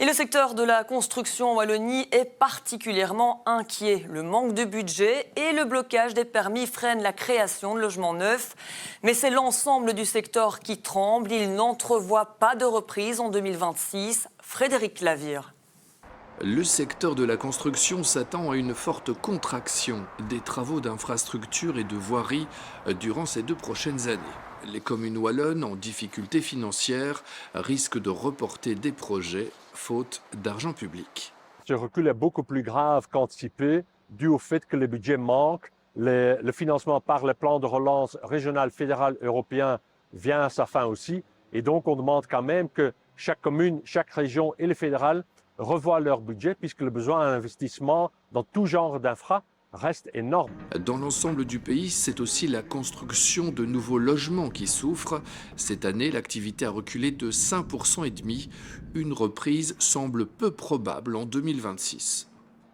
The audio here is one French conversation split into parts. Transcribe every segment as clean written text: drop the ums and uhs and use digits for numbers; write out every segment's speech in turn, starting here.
Et le secteur de la construction en Wallonie est particulièrement inquiet. Le manque de budget et le blocage des permis freinent la création de logements neufs. Mais c'est l'ensemble du secteur qui tremble. Il n'entrevoit pas de reprise en 2026. Frédéric Lavire. Le secteur de la construction s'attend à une forte contraction des travaux d'infrastructure et de voirie durant ces 2 prochaines années. Les communes wallonnes en difficulté financière risquent de reporter des projets faute d'argent public. Ce recul est beaucoup plus grave qu'anticipé, dû au fait que les budgets manquent. Le financement par les plans de relance régional, fédéral, européen vient à sa fin aussi. Et donc, on demande quand même que chaque commune, chaque région et le fédéral revoient leur budget, puisque le besoin d'investissement dans tout genre d'infra reste énorme. Dans l'ensemble du pays, c'est aussi la construction de nouveaux logements qui souffre. Cette année, l'activité a reculé de 5,5 %. Une reprise semble peu probable en 2026.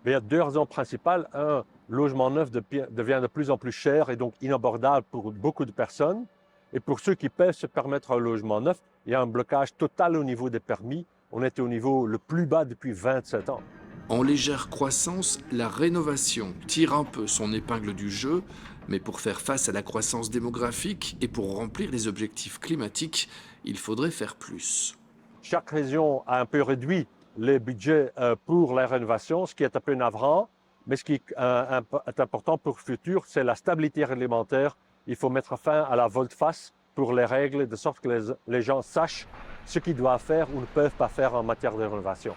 Mais il y a 2 raisons principales. Un, le logement neuf devient de plus en plus cher et donc inabordable pour beaucoup de personnes. Et pour ceux qui peuvent se permettre un logement neuf, il y a un blocage total au niveau des permis. On était au niveau le plus bas depuis 27 ans. En légère croissance, la rénovation tire un peu son épingle du jeu, mais pour faire face à la croissance démographique et pour remplir les objectifs climatiques, il faudrait faire plus. Chaque région a un peu réduit les budgets pour la rénovation, ce qui est un peu navrant, mais ce qui est important pour le futur, c'est la stabilité réglementaire. Il faut mettre fin à la volte-face pour les règles, de sorte que les gens sachent ce qu'ils doivent faire ou ne peuvent pas faire en matière de rénovation.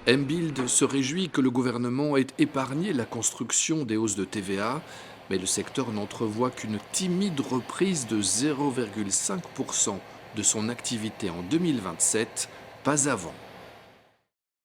Mbuild se réjouit que le gouvernement ait épargné la construction des hausses de TVA, mais le secteur n'entrevoit qu'une timide reprise de 0,5 % de son activité en 2027, pas avant.